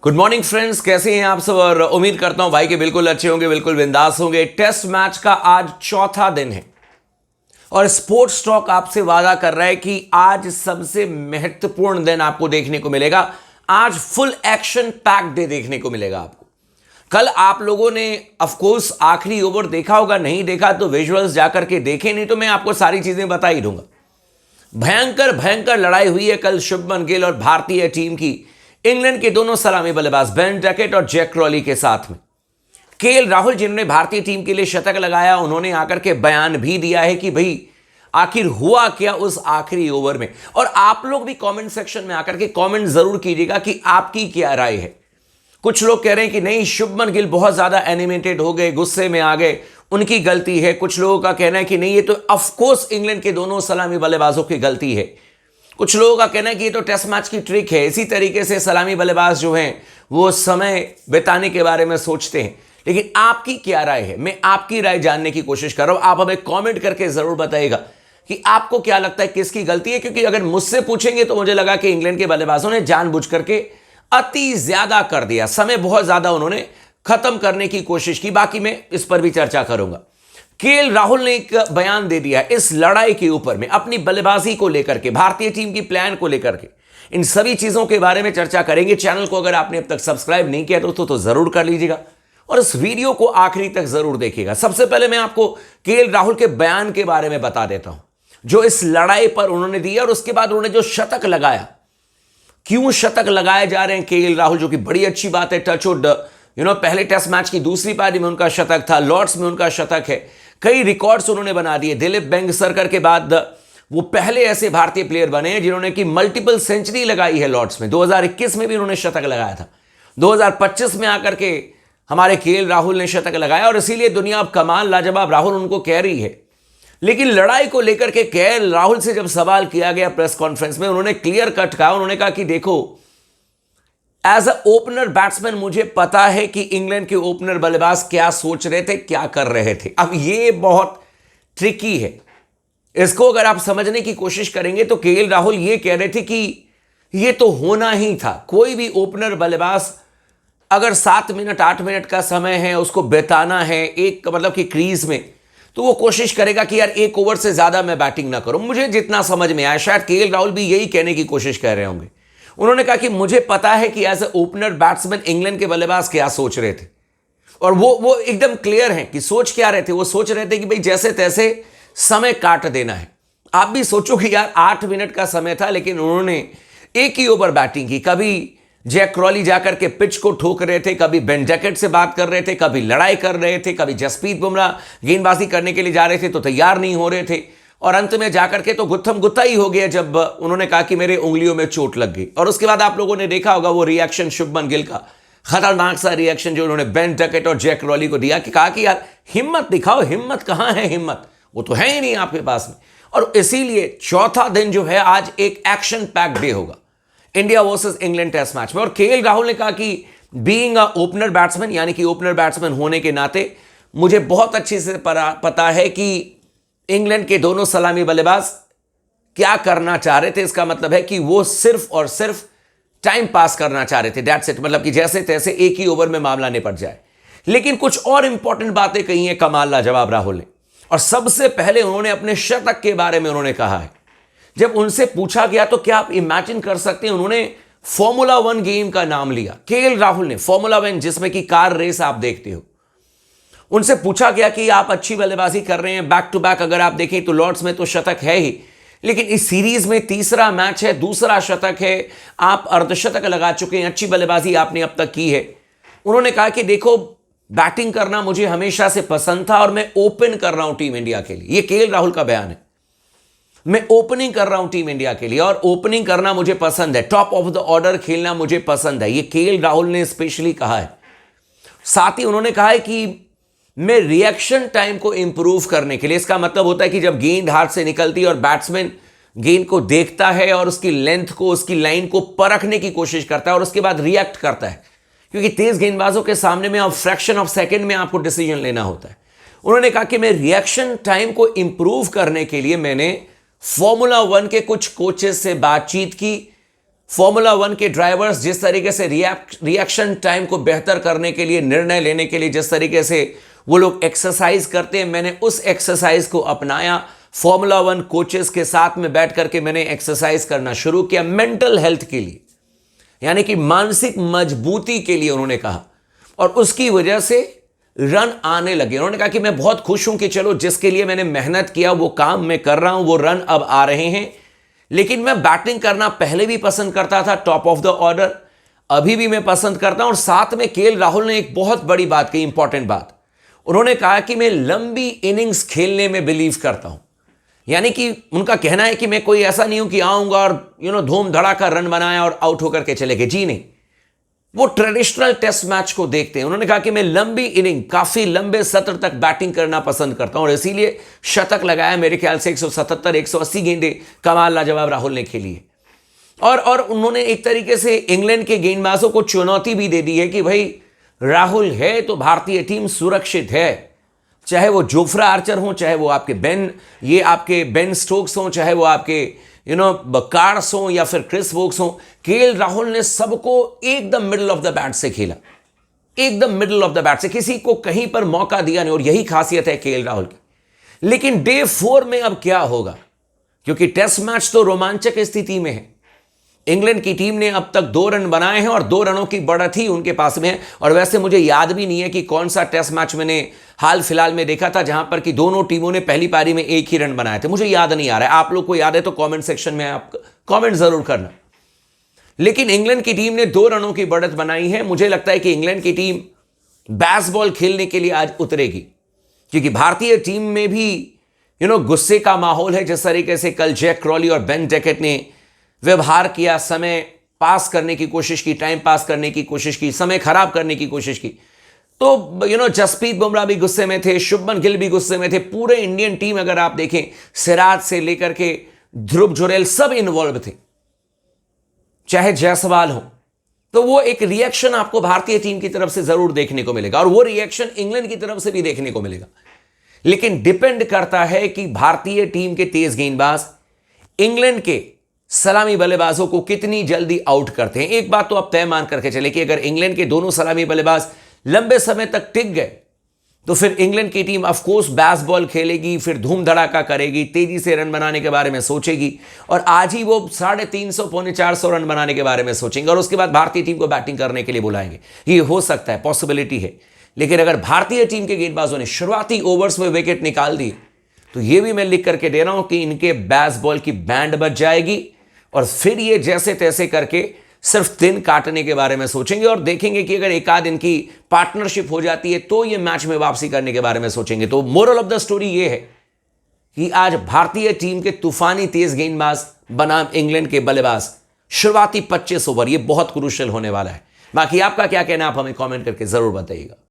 Good morning friends, कैसे हैं आप सब। और उम्मीद करता हूं भाई के बिल्कुल अच्छे होंगे, बिल्कुल बिंदास होंगे। टेस्ट मैच का आज चौथा दिन है और स्पोर्ट्स टॉक आपसे वादा कर रहा है कि आज सबसे महत्वपूर्ण दिन आपको देखने को मिलेगा। आज फुल एक्शन पैक डे देखने को मिलेगा आपको। कल आप लोगों ने ऑफकोर्स आखिरी ओवर देखा होगा, नहीं देखा तो विजुअल्स जाकर के देखें, नहीं तो मैं आपको सारी चीजें बता ही दूंगा। भयंकर भयंकर लड़ाई हुई है कल शुभमन गिल और भारतीय टीम की, इंग्लैंड के दोनों सलामी बल्लेबाज बेन डकेट और जैक क्रॉली के साथ में। केएल राहुल जिन्होंने भारतीय टीम के लिए शतक लगाया, उन्होंने आकर के बयान भी दिया है कि भाई आखिर हुआ क्या उस आखिरी ओवर में। और आप लोग भी कमेंट सेक्शन में आकर के कमेंट जरूर कीजिएगा कि आपकी क्या राय है। कुछ लोग कह रहे हैं कि नहीं, शुभमन गिल बहुत ज्यादा एनिमेटेड हो गए, गुस्से में आ गए, उनकी गलती है। कुछ लोगों का कहना है कि नहीं, ये तो ऑफकोर्स इंग्लैंड के दोनों सलामी बल्लेबाजों की गलती है। कुछ लोगों का कहना है कि ये तो टेस्ट मैच की ट्रिक है। इसी तरीके से सलामी बल्लेबाज जो हैं वो समय बिताने के बारे में सोचते हैं। लेकिन आपकी क्या राय है, मैं आपकी राय जानने की कोशिश कर रहा हूं। आप हमें कमेंट करके जरूर बताइएगा कि आपको क्या लगता है किसकी गलती है। क्योंकि अगर मुझसे पूछेंगे तो मुझे लगा कि इंग्लैंड के बल्लेबाजों ने जानबूझ करके अति ज्यादा कर दिया, समय बहुत ज्यादा उन्होंने खत्म करने की कोशिश की। बाकी मैं इस पर भी चर्चा करूंगा। केएल राहुल ने एक बयान दे दिया इस लड़ाई के ऊपर में, अपनी बल्लेबाजी को लेकर के, भारतीय टीम की प्लान को लेकर के, इन सभी चीजों के बारे में चर्चा करेंगे। चैनल को अगर आपने अब तक सब्सक्राइब नहीं किया तो जरूर कर लीजिएगा और इस वीडियो को आखिरी तक जरूर देखिएगा। सबसे पहले मैं आपको केएल राहुल के बयान के बारे में बता देता हूं जो इस लड़ाई पर उन्होंने दिया, और उसके बाद उन्होंने जो शतक लगाया, क्यों शतक लगाए जा रहे हैं केएल राहुल, जो कि बड़ी अच्छी बात है। टचवुड पहले टेस्ट मैच की दूसरी पारी में उनका शतक था, लॉर्ड्स में उनका शतक है। कई रिकॉर्ड्स उन्होंने बना दिए। दिलीप बेंगसरकर के बाद वो पहले ऐसे भारतीय प्लेयर बने हैं जिन्होंने की मल्टीपल सेंचुरी लगाई है लॉर्ड्स में। 2021 में भी उन्होंने शतक लगाया था, 2025 में आकर के हमारे केएल राहुल ने शतक लगाया, और इसीलिए दुनिया अब कमाल लाजवाब राहुल उनको कह रही है। लेकिन लड़ाई को लेकर के केएल राहुल से जब सवाल किया गया प्रेस कॉन्फ्रेंस में, उन्होंने क्लियर कट कहा। उन्होंने कहा कि देखो, एज अ ओपनर बैट्समैन मुझे पता है कि इंग्लैंड के ओपनर बल्लेबाज क्या सोच रहे थे, क्या कर रहे थे। अब ये बहुत ट्रिकी है, इसको अगर आप समझने की कोशिश करेंगे तो केएल राहुल ये कह रहे थे कि ये तो होना ही था। कोई भी ओपनर बल्लेबाज अगर 7 मिनट 8 मिनट का समय है, उसको बिताना है एक मतलब कि क्रीज में, तो वो कोशिश करेगा कि यार एक ओवर से ज्यादा मैं बैटिंग ना करूं। मुझे जितना समझ में आया, शायद केएल राहुल भी यही कहने की कोशिश कर रहे होंगे। उन्होंने कहा कि मुझे पता है कि as a opener batsman England के बल्लेबाज क्या सोच रहे थे, और वो एकदम क्लियर है कि सोच क्या रहे थे। वो सोच रहे थे कि भाई जैसे तैसे समय काट देना है। आप भी सोचो कि यार 8 मिनट का समय था, लेकिन उन्होंने एक ही ओवर बैटिंग की। कभी जैक क्रॉली जाकर के पिच को ठोक रहे थे, कभी बेन डकेट से बात कर रहे थे, कभी लड़ाई कर रहे थे, कभी जसप्रीत बुमराह गेंदबाजी करने के लिए जा रहे थे तो तैयार नहीं हो रहे थे, और अंत में जाकर के तो गुत्थम गुत्ता ही हो गया जब उन्होंने कहा कि मेरे उंगलियों में चोट लग गई। और उसके बाद आप लोगों ने देखा होगा वो रिएक्शन शुभमन गिल का, खतरनाक सा रिएक्शन जो उन्होंने बेन डकेट और जैक क्रॉली को दिया, कि कहा कि यार हिम्मत दिखाओ। हिम्मत कहां है, हिम्मत वो तो है ही नहीं आपके पास में। और इसीलिए चौथा दिन जो है आज एक एक्शन पैक डे होगा India versus England test match में। और केएल राहुल ने कहा कि बीइंग अ ओपनर बैट्समैन, यानी कि ओपनर बैट्समैन होने के नाते मुझे बहुत अच्छे से पता है कि इंग्लैंड के दोनों सलामी बल्लेबाज क्या करना चाह रहे थे। इसका मतलब है कि वो सिर्फ और सिर्फ टाइम पास करना चाह रहे थे, दैट्स इट। मतलब कि जैसे तैसे एक ही ओवर में मामला निपट जाए। लेकिन कुछ और इंपॉर्टेंट बातें कही हैं कमाल लाजवाब राहुल ने, और सबसे पहले उन्होंने अपने शतक के बारे में उन्होंने कहा है। जब उनसे पूछा गया तो क्या आप इमेजिन कर सकते हैं, उन्होंने फॉर्मूला 1 गेम का नाम लिया। केएल राहुल ने फॉर्मूला 1, जिसमें कि कार रेस आप देखते हो, उनसे पूछा गया कि आप अच्छी बल्लेबाजी कर रहे हैं, बैक टू बैक अगर आप देखें तो लॉर्ड्स में तो शतक है ही, लेकिन इस सीरीज में तीसरा मैच है, दूसरा शतक है, आप अर्धशतक लगा चुके हैं, अच्छी बल्लेबाजी आपने अब तक की है। उन्होंने कहा कि देखो, बैटिंग करना मुझे हमेशा से पसंद था और मैं ओपन कर रहा हूं टीम इंडिया के लिए। यह केएल राहुल का बयान है, मैं ओपनिंग कर रहा हूं टीम इंडिया के लिए और ओपनिंग करना मुझे पसंद है, टॉप ऑफ द ऑर्डर खेलना मुझे पसंद है। यह केएल राहुल ने स्पेशली कहा है। साथ ही उन्होंने कहा है कि मैं रिएक्शन टाइम को इंप्रूव करने के लिए, इसका मतलब होता है कि जब गेंद हाथ से निकलती है और बैट्समैन गेंद को देखता है और उसकी लेंथ को, उसकी लाइन को परखने की कोशिश करता है और उसके बाद रिएक्ट करता है, क्योंकि तेज गेंदबाजों के सामने में अब फ्रैक्शन ऑफ सेकंड में आपको डिसीजन लेना होता है। उन्होंने कहा कि मैं रिएक्शन टाइम को इंप्रूव करने के लिए मैंने फॉर्मूला 1 के कुछ कोचेस से बातचीत की फॉर्मूला 1 के ड्राइवर्स जिस तरीके से रिएक्शन टाइम को बेहतर करने के लिए, निर्णय लेने के लिए जिस तरीके से वो लोग एक्सरसाइज करते हैं, मैंने उस एक्सरसाइज को अपनाया। फॉर्मूला 1 कोचेस के साथ में बैठ करके मैंने एक्सरसाइज करना शुरू किया मेंटल हेल्थ के लिए, यानी कि मानसिक मजबूती के लिए उन्होंने कहा। और उसकी वजह से रन आने लगे। उन्होंने कहा कि मैं बहुत खुश हूं कि चलो जिसके लिए मैंने मेहनत किया वो काम मैं कर रहा हूं, वो रन अब आ रहे हैं। लेकिन मैं बैटिंग करना पहले भी पसंद करता था, टॉप ऑफ द ऑर्डर, अभी भी मैं पसंद करता हूं। और साथ में केएल राहुल ने एक बहुत बड़ी बात कही, इंपॉर्टेंट बात। उन्होंने कहा कि मैं लंबी इनिंग्स खेलने में बिलीव करता हूं। यानी कि उनका कहना है कि मैं कोई ऐसा नहीं हूं कि आऊंगा और धूम धड़ाका रन बनाया और आउट होकर के चले गए। जी नहीं, वो ट्रेडिशनल टेस्ट मैच को देखते हैं। उन्होंने कहा कि मैं लंबी इनिंग, काफी लंबे सत्र तक बैटिंग करना पसंद करता हूं और इसीलिए शतक लगाया। मेरे ख्याल से 177 180 गेंदें कमाल लाजवाब राहुल ने खेली है। और उन्होंने एक तरीके से इंग्लैंड के गेंदबाजों को चुनौती भी दे दी है कि भाई राहुल है तो भारतीय टीम सुरक्षित है। चाहे वो जोफ्रा आर्चर हो, चाहे वो आपके बेन स्टोक्स हो, चाहे वो आपके कार्स हो या फिर क्रिस वोक्स हो, केएल राहुल ने सबको एकदम मिडिल ऑफ द बैट से खेला, एकदम मिडिल ऑफ द बैट से, किसी को कहीं पर मौका दिया नहीं। और यही खासियत है केएल राहुल की। लेकिन डे 4 में अब क्या होगा, क्योंकि टेस्ट मैच तो रोमांचक स्थिति में है। इंग्लैंड की टीम ने अब तक 2 रन बनाए हैं और 2 रनों की बढ़त ही उनके पास में है। और वैसे मुझे याद भी नहीं है कि कौन सा टेस्ट मैच मैंने हाल फिलहाल में देखा था जहां पर कि दोनों टीमों ने पहली पारी में 1 ही रन बनाए थे। मुझे याद नहीं आ रहा है, आप लोग को याद है तो कमेंट सेक्शन में आप कमेंट जरूर करना। लेकिन इंग्लैंड की टीम ने 2 रनों की बढ़त बनाई है। मुझे लगता है कि इंग्लैंड की टीम बेसबॉल खेलने के लिए आज उतरेगी, क्योंकि भारतीय टीम में भी गुस्से का माहौल है। जिस तरीके से कल जैक क्रॉली और बेन डेकेट ने व्यवहार किया, समय पास करने की कोशिश की, टाइम पास करने की कोशिश की, समय खराब करने की कोशिश की, तो जसप्रीत बुमराह भी गुस्से में थे, शुभमन गिल भी गुस्से में थे। पूरे इंडियन टीम अगर आप देखें, सिराज से लेकर के ध्रुव जुरैल सब इन्वॉल्व थे, चाहे जायसवाल हो। तो वो एक रिएक्शन आपको भारतीय टीम की तरफ से जरूर देखने को मिलेगा और वो रिएक्शन इंग्लैंड की तरफ से भी देखने को मिलेगा। लेकिन डिपेंड करता है कि भारतीय टीम के तेज गेंदबाज इंग्लैंड के सलामी बल्लेबाजों को कितनी जल्दी आउट करते हैं। एक बात तो आप तय मान करके चले कि अगर इंग्लैंड के दोनों सलामी बल्लेबाज लंबे समय तक टिक गए तो फिर इंग्लैंड की टीम ऑफ कोर्स बेसबॉल खेलेगी, फिर धूम धड़ाका करेगी, तेजी से रन बनाने के बारे में सोचेगी और आज ही वो 350 पौने 400 रन बनाने के बारे में सोचेंगे और उसके बाद भारतीय टीम को बैटिंग करने के लिए बुलाएंगे। ये हो सकता है, पॉसिबिलिटी है। लेकिन अगर भारतीय टीम के गेंदबाजों ने शुरुआती ओवर्स में विकेट निकाल दी तो ये भी मैं लिख करके दे रहा हूं कि इनके बेसबॉल की बैंड बज जाएगी और फिर ये जैसे तैसे करके सिर्फ दिन काटने के बारे में सोचेंगे और देखेंगे कि अगर एक आध इनकी पार्टनरशिप हो जाती है तो ये मैच में वापसी करने के बारे में सोचेंगे। तो मोरल ऑफ द स्टोरी ये है कि आज भारतीय टीम के तूफानी तेज गेंदबाज बनाम इंग्लैंड के बल्लेबाज, शुरुआती 25 ओवर ये बहुत क्रूशियल होने वाला है। बाकी आपका क्या कहना, आप हमें कमेंट करके जरूर बताइएगा।